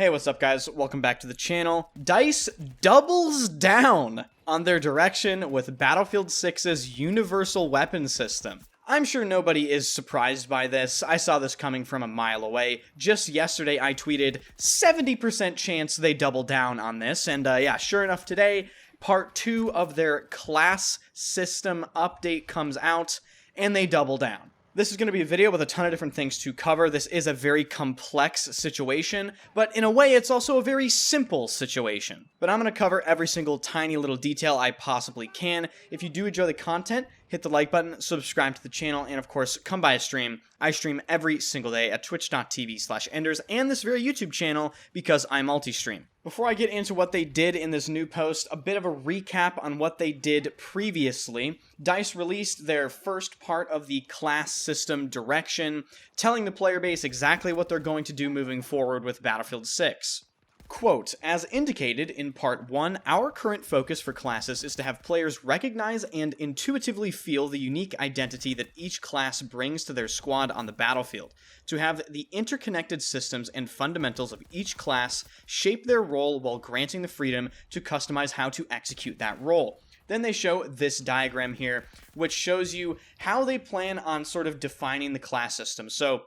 Hey, what's up guys? Welcome back to the channel. DICE doubles down on their direction with Battlefield 6's universal weapon system. I'm sure nobody is surprised by this. I saw this coming from a mile away. Just yesterday I tweeted 70% chance they double down on this, and yeah, sure enough today, part 2 of their class system update comes out, and they double down. This is going to be a video with a ton of different things to cover. This is a very complex situation, but in a way it's also a very simple situation. But I'm going to cover every single tiny little detail I possibly can. If you do enjoy the content, hit the like button, subscribe to the channel, and of course, come by a stream. I stream every single day at twitch.tv/enders and this very YouTube channel because I multi-stream. Before I get into what they did in this new post, a bit of a recap on what they did previously. DICE released their first part of the class system direction, telling the player base exactly what they're going to do moving forward with Battlefield 6. Quote, as indicated in Part 1, our current focus for classes is to have players recognize and intuitively feel the unique identity that each class brings to their squad on the battlefield, to have the interconnected systems and fundamentals of each class shape their role while granting the freedom to customize how to execute that role. Then they show this diagram here, which shows you how they plan on sort of defining the class system. So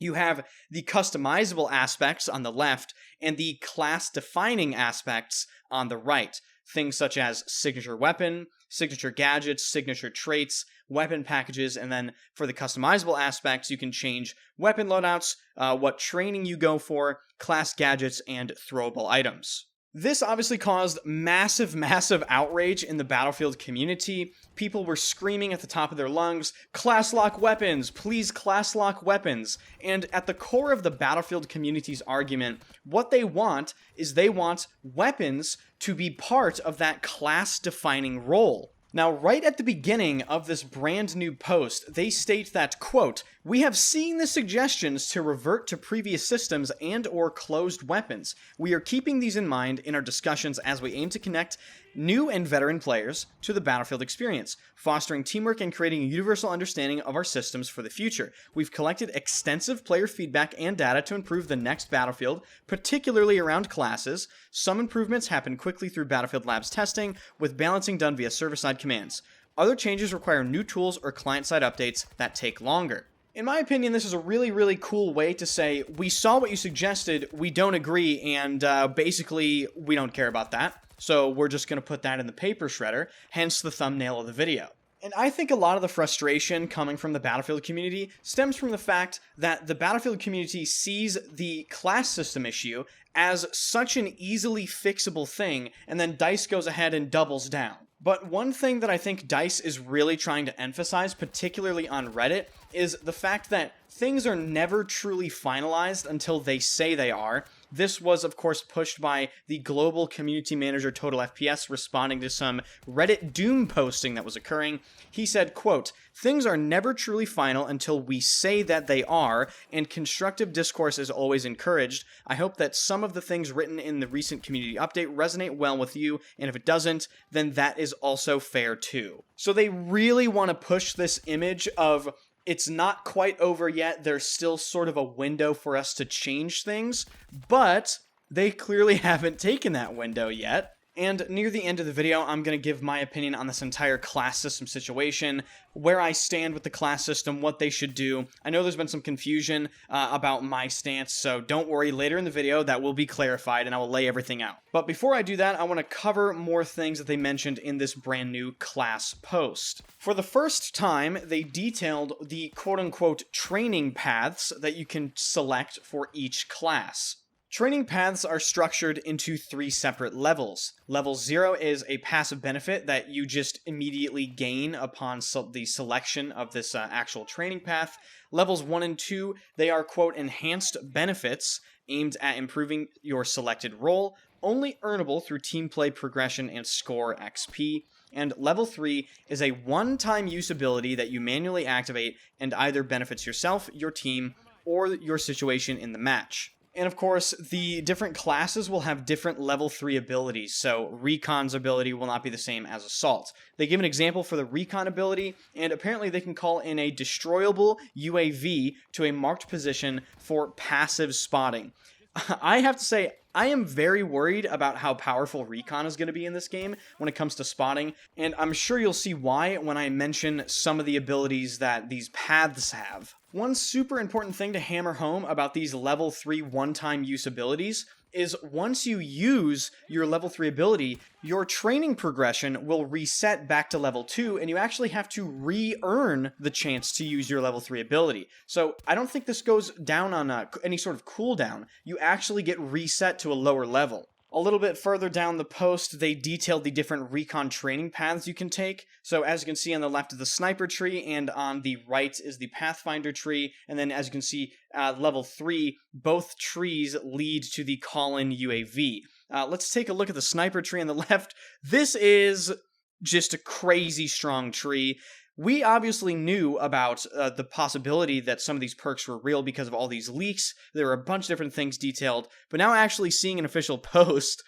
you have the customizable aspects on the left and the class-defining aspects on the right. Things such as signature weapon, signature gadgets, signature traits, weapon packages, and then for the customizable aspects, you can change weapon loadouts, what training you go for, class gadgets, and throwable items. This obviously caused massive outrage in the Battlefield community. People were screaming at the top of their lungs, class lock weapons, please class lock weapons. And at the core of the Battlefield community's argument, what they want is they want weapons to be part of that class-defining role. Now, right at the beginning of this brand new post, they state that, quote, we have seen the suggestions to revert to previous systems and or closed weapons. We are keeping these in mind in our discussions as we aim to connect new and veteran players to the Battlefield experience, fostering teamwork and creating a universal understanding of our systems for the future. We've collected extensive player feedback and data to improve the next Battlefield, particularly around classes. Some improvements happen quickly through Battlefield Labs testing, with balancing done via server-side commands. Other changes require new tools or client-side updates that take longer. In my opinion, this is a really cool way to say, we saw what you suggested, we don't agree, and basically, we don't care about that. So we're just going to put that in the paper shredder, hence the thumbnail of the video. And I think a lot of the frustration coming from the Battlefield community stems from the fact that the Battlefield community sees the class system issue as such an easily fixable thing, and then DICE goes ahead and doubles down. But one thing that I think DICE is really trying to emphasize, particularly on Reddit, is the fact that things are never truly finalized until they say they are. This was, of course, pushed by the global community manager Total FPS responding to some Reddit doom posting that was occurring. He said, quote, things are never truly final until we say that they are, and constructive discourse is always encouraged. I hope that some of the things written in the recent community update resonate well with you, and if it doesn't, then that is also fair too. So they really want to push this image of it's not quite over yet, there's still sort of a window for us to change things, but they clearly haven't taken that window yet. And near the end of the video, I'm going to give my opinion on this entire class system situation, where I stand with the class system, what they should do. I know there's been some confusion about my stance, so don't worry, later in the video that will be clarified and I will lay everything out. But before I do that, I want to cover more things that they mentioned in this brand new class post. For the first time, they detailed the quote-unquote training paths that you can select for each class. Training paths are structured into 3 separate levels. Level 0 is a passive benefit that you just immediately gain upon the selection of this actual training path. Levels 1 and 2, they are, quote, enhanced benefits aimed at improving your selected role, only earnable through team play progression and score XP. And level 3 is a one-time use ability that you manually activate and either benefits yourself, your team, or your situation in the match. And of course, the different classes will have different level 3 abilities, so Recon's ability will not be the same as Assault. They give an example for the Recon ability, and apparently they can call in a destroyable UAV to a marked position for passive spotting. I have to say, I am very worried about how powerful recon is going to be in this game when it comes to spotting, and I'm sure you'll see why when I mention some of the abilities that these paths have. One super important thing to hammer home about these level 3 one-time use abilities is once you use your level 3 ability, your training progression will reset back to level 2, and you actually have to re-earn the chance to use your level 3 ability. So I don't think this goes down on any sort of cooldown. You actually get reset to a lower level. A little bit further down the post, they detailed the different recon training paths you can take. So as you can see on the left is the sniper tree, and on the right is the pathfinder tree. And then as you can see, level 3, both trees lead to the call-in UAV. Let's take a look at the sniper tree on the left. This is just a crazy strong tree. We obviously knew about the possibility that some of these perks were real because of all these leaks. There were a bunch of different things detailed, but now actually seeing an official post,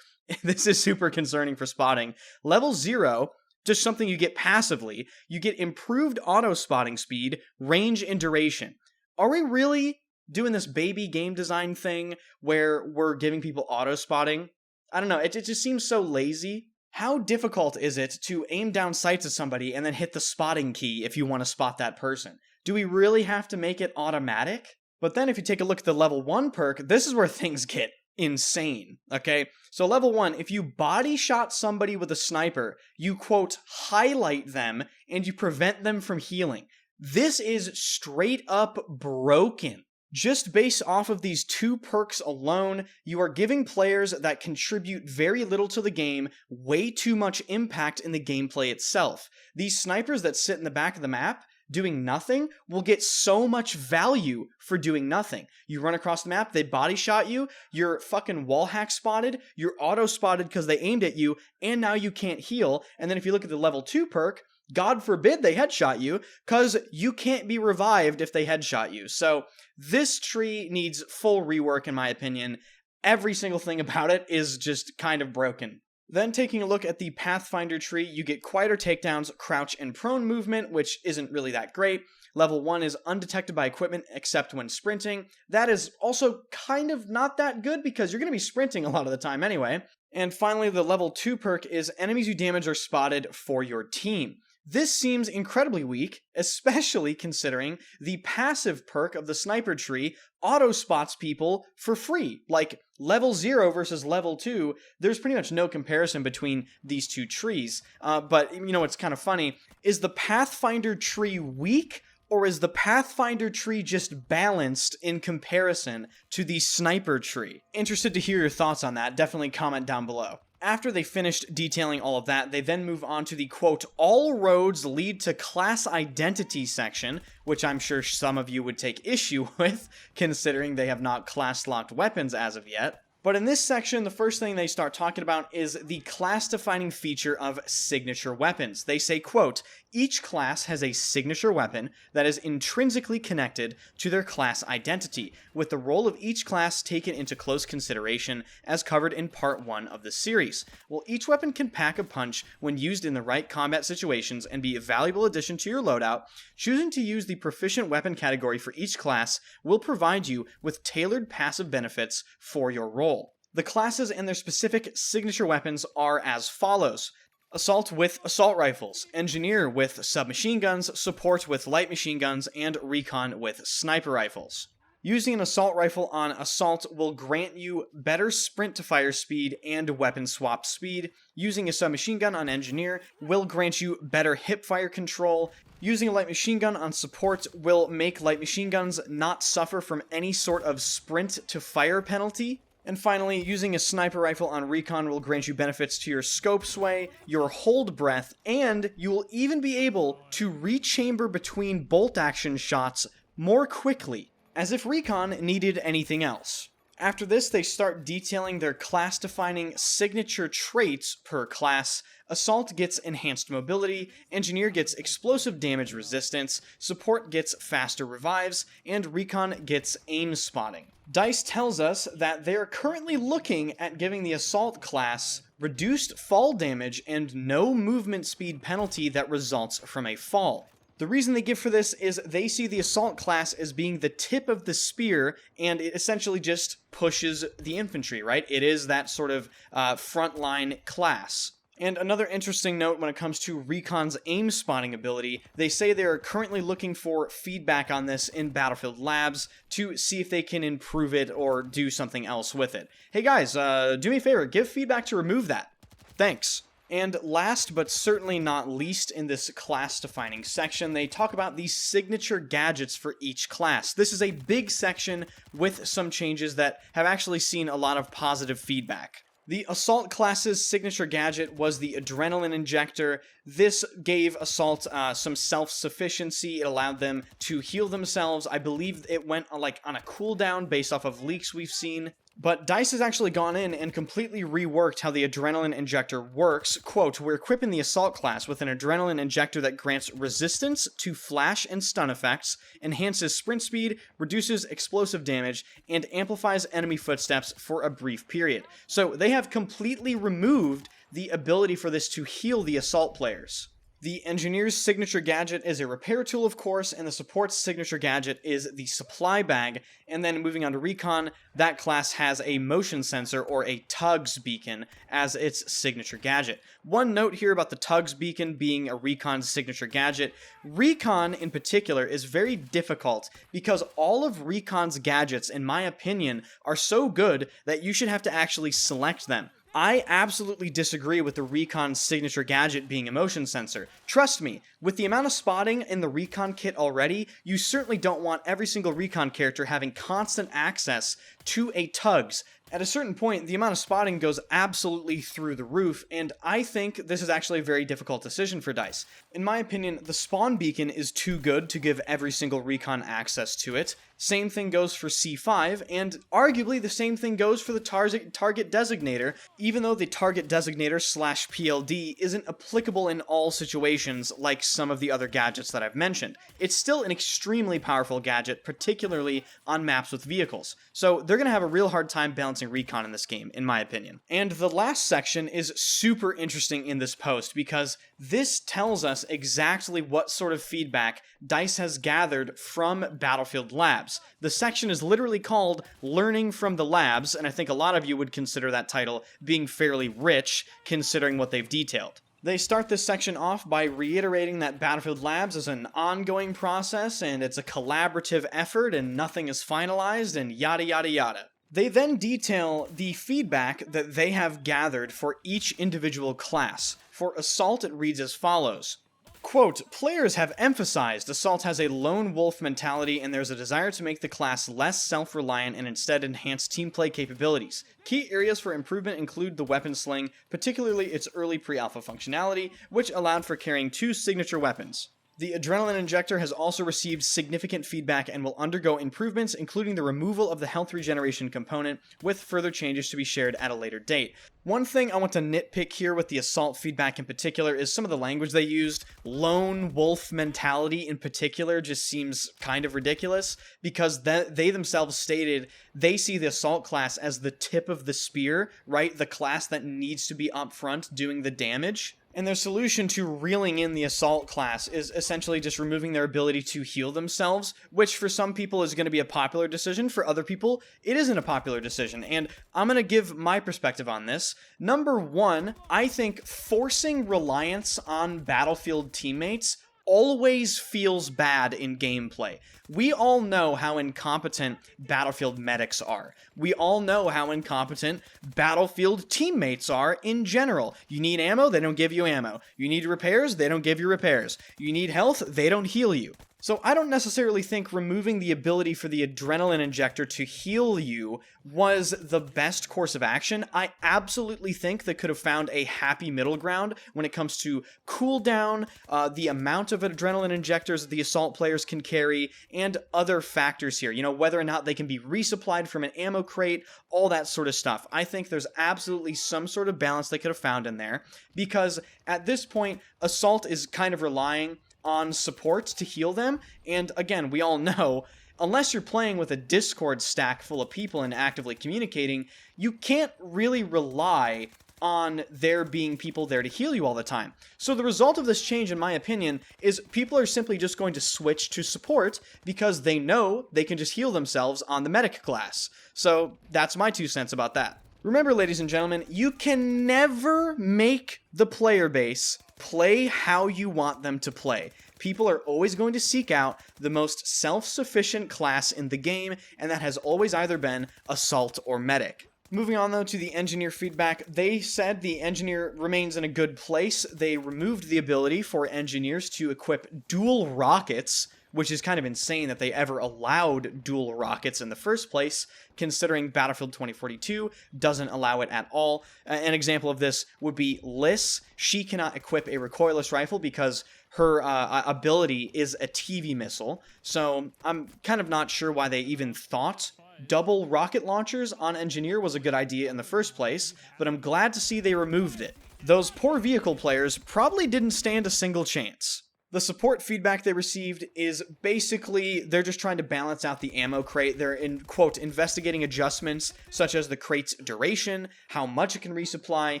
this is super concerning for spotting. Level 0, just something you get passively, you get improved auto spotting speed, range, and duration. Are we really doing this baby game design thing where we're giving people auto spotting? I don't know, it just seems so lazy. How difficult is it to aim down sights at somebody and then hit the spotting key if you want to spot that person? Do we really have to make it automatic? But then if you take a look at the level 1 perk, this is where things get insane, okay? So level 1, if you body shot somebody with a sniper, you quote, highlight them and you prevent them from healing. This is straight up broken. Just based off of these 2 perks alone, you are giving players that contribute very little to the game way too much impact in the gameplay itself. These snipers that sit in the back of the map doing nothing will get so much value for doing nothing. You run across the map, they body shot you, you're fucking wall hack spotted, you're auto spotted because they aimed at you, and now you can't heal. And then if you look at the level 2 perk, God forbid they headshot you, because you can't be revived if they headshot you. So this tree needs full rework in my opinion. Every single thing about it is just kind of broken. Then taking a look at the Pathfinder tree, you get quieter takedowns, crouch, and prone movement, which isn't really that great. Level 1 is undetected by equipment except when sprinting. That is also kind of not that good because you're going to be sprinting a lot of the time anyway. And finally, the level 2 perk is enemies you damage are spotted for your team. This seems incredibly weak, especially considering the passive perk of the sniper tree auto spots people for free. Like, level 0 versus level 2, there's pretty much no comparison between these 2 trees. But, you know what's kind of funny, is the Pathfinder tree weak, or is the Pathfinder tree just balanced in comparison to the sniper tree? Interested to hear your thoughts on that, definitely comment down below. After they finished detailing all of that, they then move on to the, quote, all roads lead to class identity section, which I'm sure some of you would take issue with, considering they have not class-locked weapons as of yet. But in this section, the first thing they start talking about is the class-defining feature of signature weapons. They say, quote, each class has a signature weapon that is intrinsically connected to their class identity, with the role of each class taken into close consideration as covered in part 1 of the series. While each weapon can pack a punch when used in the right combat situations and be a valuable addition to your loadout, choosing to use the proficient weapon category for each class will provide you with tailored passive benefits for your role. The classes and their specific signature weapons are as follows. Assault with assault rifles, engineer with submachine guns, support with light machine guns, and recon with sniper rifles. Using an assault rifle on assault will grant you better sprint to fire speed and weapon swap speed. Using a submachine gun on engineer will grant you better hip fire control. Using a light machine gun on support will make light machine guns not suffer from any sort of sprint to fire penalty. And finally, using a sniper rifle on recon will grant you benefits to your scope sway, your hold breath, and you will even be able to rechamber between bolt action shots more quickly, as if recon needed anything else. After this, they start detailing their class-defining signature traits per class. Assault gets enhanced mobility, engineer gets explosive damage resistance, support gets faster revives, and recon gets aim spotting. DICE tells us that they are currently looking at giving the assault class reduced fall damage and no movement speed penalty that results from a fall. The reason they give for this is they see the Assault class as being the tip of the spear, and it essentially just pushes the infantry, right? It is that sort of frontline class. And another interesting note when it comes to Recon's aim spotting ability, they say they are currently looking for feedback on this in Battlefield Labs to see if they can improve it or do something else with it. Hey guys, do me a favor, give feedback to remove that. Thanks. And last but certainly not least in this class-defining section, they talk about the signature gadgets for each class. This is a big section with some changes that have actually seen a lot of positive feedback. The Assault class's signature gadget was the Adrenaline Injector. This gave Assault some self-sufficiency. It allowed them to heal themselves. I believe it went on a cooldown based off of leaks we've seen. But DICE has actually gone in and completely reworked how the Adrenaline Injector works. Quote, we're equipping the Assault class with an Adrenaline Injector that grants resistance to flash and stun effects, enhances sprint speed, reduces explosive damage, and amplifies enemy footsteps for a brief period. So they have completely removed the ability for this to heal the Assault players. The Engineer's signature gadget is a repair tool, of course, and the Support's signature gadget is the Supply Bag. And then moving on to Recon, that class has a motion sensor, or a Tugs beacon, as its signature gadget. One note here about the Tugs beacon being a Recon's signature gadget. Recon, in particular, is very difficult because all of Recon's gadgets, in my opinion, are so good that you should have to actually select them. I absolutely disagree with the Recon signature gadget being a motion sensor. Trust me, with the amount of spotting in the Recon kit already, you certainly don't want every single Recon character having constant access to a Tugs. At a certain point, the amount of spotting goes absolutely through the roof, and I think this is actually a very difficult decision for DICE. In my opinion, the Spawn Beacon is too good to give every single Recon access to it. Same thing goes for C5, and arguably the same thing goes for the Target Designator, even though the Target Designator / PLD isn't applicable in all situations like some of the other gadgets that I've mentioned. It's still an extremely powerful gadget, particularly on maps with vehicles. So they're going to have a real hard time balancing Recon in this game, in my opinion. And the last section is super interesting in this post because this tells us exactly what sort of feedback DICE has gathered from Battlefield Labs. The section is literally called Learning from the Labs, and I think a lot of you would consider that title being fairly rich, considering what they've detailed. They start this section off by reiterating that Battlefield Labs is an ongoing process, and it's a collaborative effort, and nothing is finalized, and yada yada yada. They then detail the feedback that they have gathered for each individual class. For Assault, it reads as follows. Quote, players have emphasized Assault has a lone wolf mentality and there's a desire to make the class less self-reliant and instead enhance team play capabilities. Key areas for improvement include the weapon sling, particularly its early pre-alpha functionality, which allowed for carrying 2 signature weapons. The Adrenaline Injector has also received significant feedback and will undergo improvements, including the removal of the health regeneration component, with further changes to be shared at a later date. One thing I want to nitpick here with the Assault feedback in particular is some of the language they used. Lone wolf mentality in particular just seems kind of ridiculous, because they themselves stated they see the Assault class as the tip of the spear, right? The class that needs to be up front doing the damage. And their solution to reeling in the Assault class is essentially just removing their ability to heal themselves, which for some people is going to be a popular decision. For other people, it isn't a popular decision. And I'm going to give my perspective on this. Number one, I think forcing reliance on Battlefield teammates always feels bad in gameplay. We all know how incompetent Battlefield medics are. We all know how incompetent Battlefield teammates are in general. You need ammo, they don't give you ammo. You need repairs, they don't give you repairs. You need health, they don't heal you. So I don't necessarily think removing the ability for the Adrenaline Injector to heal you was the best course of action. I absolutely think they could have found a happy middle ground when it comes to cooldown, the amount of Adrenaline Injectors the Assault players can carry, and other factors here. You know, whether or not they can be resupplied from an ammo crate, all that sort of stuff. I think there's absolutely some sort of balance they could have found in there, because at this point, Assault is kind of relying on support to heal them, and again, we all know, unless you're playing with a Discord stack full of people and actively communicating, you can't really rely on there being people there to heal you all the time. So the result of this change, in my opinion, is people are simply just going to switch to support because they know they can just heal themselves on the medic class. So that's my 2 cents about that. Remember, ladies and gentlemen, you can never make the player base play how you want them to play. People are always going to seek out the most self-sufficient class in the game, and that has always either been Assault or Medic. Moving on, though, to the engineer feedback, they said the engineer remains in a good place. They removed the ability for engineers to equip dual rockets, which is kind of insane that they ever allowed dual rockets in the first place, considering Battlefield 2042 doesn't allow it at all. An example of this would be Liz. She cannot equip a recoilless rifle because her ability is a TV missile, so I'm kind of not sure why they even thought double rocket launchers on Engineer was a good idea in the first place, but I'm glad to see they removed it. Those poor vehicle players probably didn't stand a single chance. The support feedback they received is basically they're just trying to balance out the ammo crate. They're quote, investigating adjustments such as the crate's duration, how much it can resupply,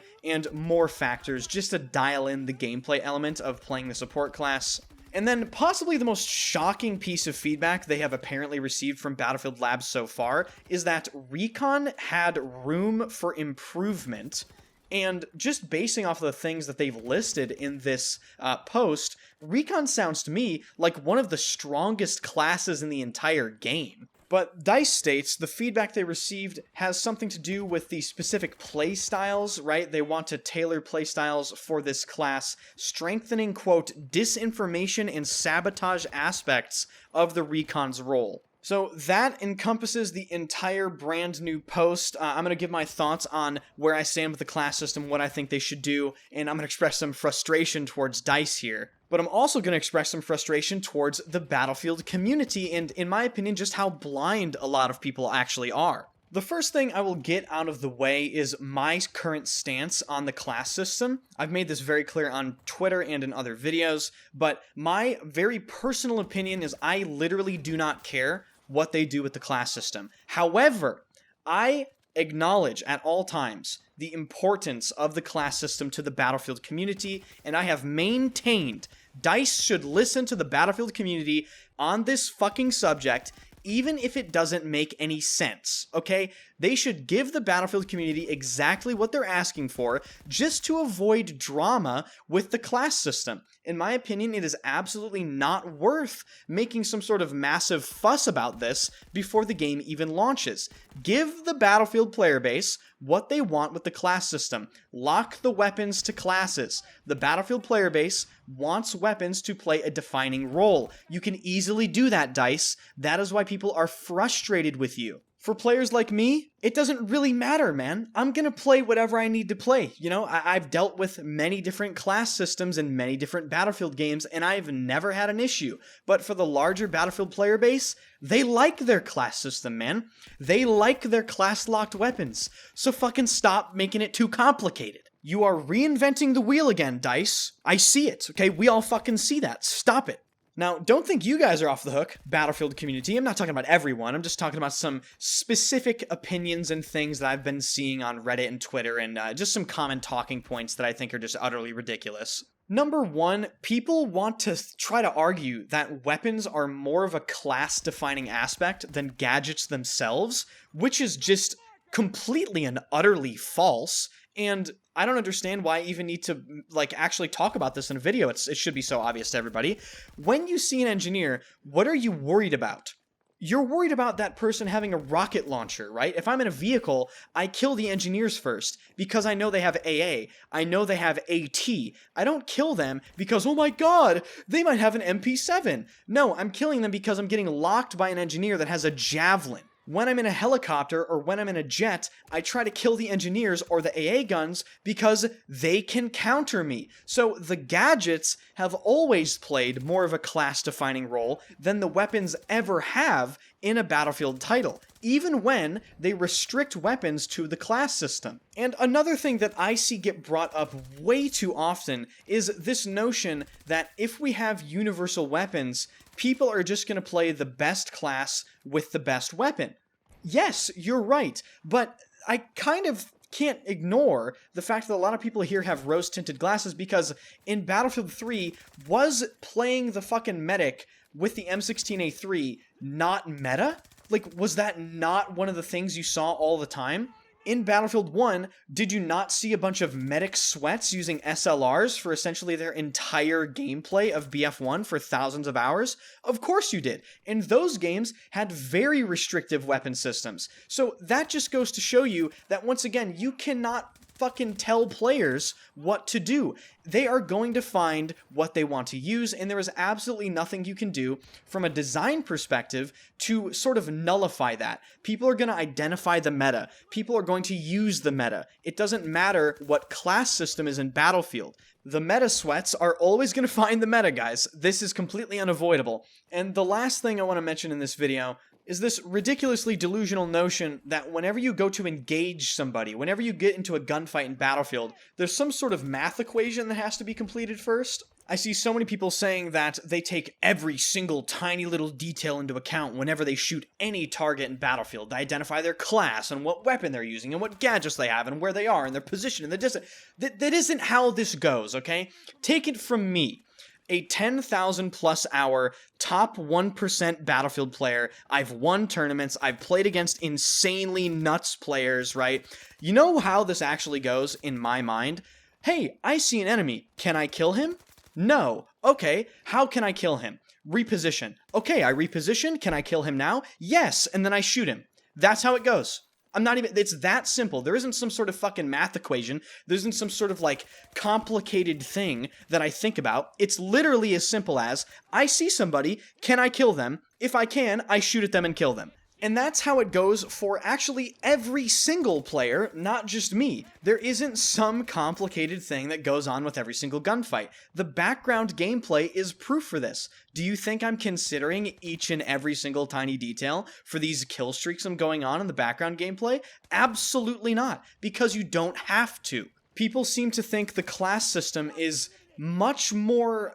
and more factors just to dial in the gameplay element of playing the support class. And then possibly the most shocking piece of feedback they have apparently received from Battlefield Labs so far is that Recon had room for improvement. And just basing off of the things that they've listed in this post, Recon sounds to me like one of the strongest classes in the entire game. But DICE states the feedback they received has something to do with the specific playstyles, right? They want to tailor playstyles for this class, strengthening, quote, disinformation and sabotage aspects of the Recon's role. So that encompasses the entire brand new post. I'm going to give my thoughts on where I stand with the class system, what I think they should do, and I'm going to express some frustration towards DICE here. But I'm also going to express some frustration towards the Battlefield community and, in my opinion, just how blind a lot of people actually are. The first thing I will get out of the way is my current stance on the class system. I've made this very clear on Twitter and in other videos, but my very personal opinion is I literally do not care what they do with the class system. However, I acknowledge at all times the importance of the class system to the Battlefield community, and I have maintained DICE should listen to the Battlefield community on this fucking subject, even if it doesn't make any sense, okay? They should give the Battlefield community exactly what they're asking for just to avoid drama with the class system. In my opinion, it is absolutely not worth making some sort of massive fuss about this before the game even launches. Give the Battlefield player base what they want with the class system. Lock the weapons to classes. The Battlefield player base wants weapons to play a defining role. You can easily do that, DICE. That is why people are frustrated with you. For players like me, it doesn't really matter, man. I'm gonna play whatever I need to play. You know, I've dealt with many different class systems in many different Battlefield games, and I've never had an issue. But for the larger Battlefield player base, they like their class system, man. They like their class-locked weapons. So fucking stop making it too complicated. You are reinventing the wheel again, DICE. I see it, okay? We all fucking see that. Stop it. Now, don't think you guys are off the hook, Battlefield community. I'm not talking about everyone. I'm just talking about some specific opinions and things that I've been seeing on Reddit and Twitter, and just some common talking points that I think are just utterly ridiculous. Number one, people want to try to argue that weapons are more of a class-defining aspect than gadgets themselves, which is just completely and utterly false. And I don't understand why I even need to, actually talk about this in a video. It should be so obvious to everybody. When you see an engineer, what are you worried about? You're worried about that person having a rocket launcher, right? If I'm in a vehicle, I kill the engineers first because I know they have AA. I know they have AT. I don't kill them because, oh my god, they might have an MP7. No, I'm killing them because I'm getting locked by an engineer that has a javelin. When I'm in a helicopter or when I'm in a jet, I try to kill the engineers or the AA guns because they can counter me. So the gadgets have always played more of a class-defining role than the weapons ever have in a Battlefield title, even when they restrict weapons to the class system. And another thing that I see get brought up way too often is this notion that if we have universal weapons, people are just going to play the best class with the best weapon. Yes, you're right, but I kind of can't ignore the fact that a lot of people here have rose-tinted glasses because in Battlefield 3, was playing the fucking medic with the M16A3 not meta? Like, was that not one of the things you saw all the time? In Battlefield 1, did you not see a bunch of medic sweats using SLRs for essentially their entire gameplay of BF1 for thousands of hours? Of course you did. And those games had very restrictive weapon systems. So that just goes to show you that, once again, you cannot fucking tell players what to do. They are going to find what they want to use, and there is absolutely nothing you can do from a design perspective to sort of nullify that. People are going to identify the meta. People are going to use the meta. It doesn't matter what class system is in Battlefield. The meta sweats are always going to find the meta, guys. This is completely unavoidable. And the last thing I want to mention in this video is this ridiculously delusional notion that whenever you go to engage somebody, whenever you get into a gunfight in Battlefield, there's some sort of math equation that has to be completed first. I see so many people saying that they take every single tiny little detail into account whenever they shoot any target in Battlefield. They identify their class and what weapon they're using and what gadgets they have and where they are and their position and the distance. That isn't how this goes, okay? Take it from me, a 10,000 plus hour top 1% Battlefield player. I've won tournaments. I've played against insanely nuts players, right? You know how this actually goes in my mind? Hey, I see an enemy. Can I kill him? No. Okay, how can I kill him? Reposition. Okay, I reposition. Can I kill him now? Yes, and then I shoot him. That's how it goes. It's that simple. There isn't some sort of fucking math equation. There isn't some sort of, like, complicated thing that I think about. It's literally as simple as, I see somebody, can I kill them? If I can, I shoot at them and kill them. And that's how it goes for actually every single player, not just me. There isn't some complicated thing that goes on with every single gunfight. The background gameplay is proof for this. Do you think I'm considering each and every single tiny detail for these kill streaks I'm going on in the background gameplay? Absolutely not, because you don't have to. People seem to think the class system is much more,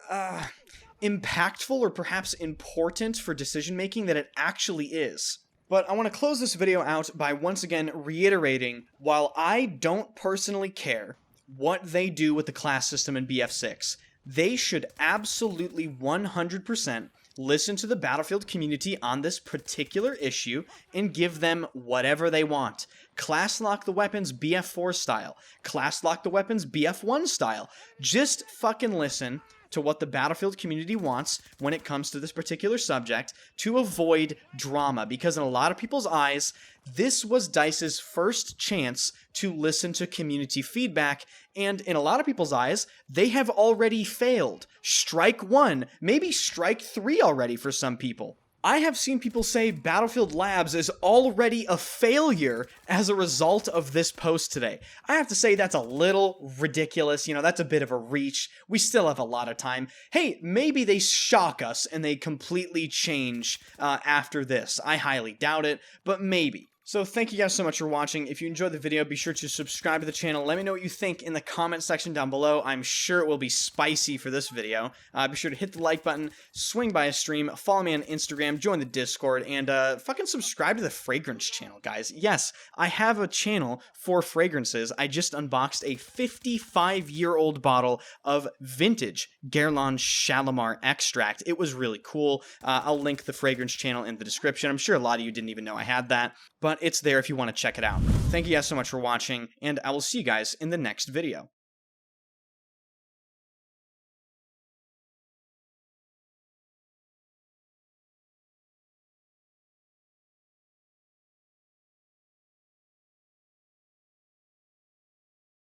impactful or perhaps important for decision making than it actually is. But I want to close this video out by once again reiterating, while I don't personally care what they do with the class system in BF6, they should absolutely 100% listen to the Battlefield community on this particular issue and give them whatever they want. Class lock the weapons BF4 style. Class lock the weapons BF1 style. Just fucking listen to what the Battlefield community wants when it comes to this particular subject to avoid drama, because in a lot of people's eyes, this was DICE's first chance to listen to community feedback, and in a lot of people's eyes, they have already failed. Strike 1, maybe strike 3 already for some people. I have seen people say Battlefield Labs is already a failure as a result of this post today. I have to say that's a little ridiculous. You know, that's a bit of a reach. We still have a lot of time. Hey, maybe they shock us and they completely change after this. I highly doubt it, but maybe. So thank you guys so much for watching. If you enjoyed the video, be sure to subscribe to the channel. Let me know what you think in the comment section down below. I'm sure it will be spicy for this video. Be sure to hit the like button, swing by a stream, follow me on Instagram, join the Discord, and fucking subscribe to the Fragrance channel, guys. Yes, I have a channel for fragrances. I just unboxed a 55-year-old bottle of vintage Guerlain Shalimar extract. It was really cool. I'll link the Fragrance channel in the description. I'm sure a lot of you didn't even know I had that, but it's there if you want to check it out. Thank you guys so much for watching, and I will see you guys in the next video.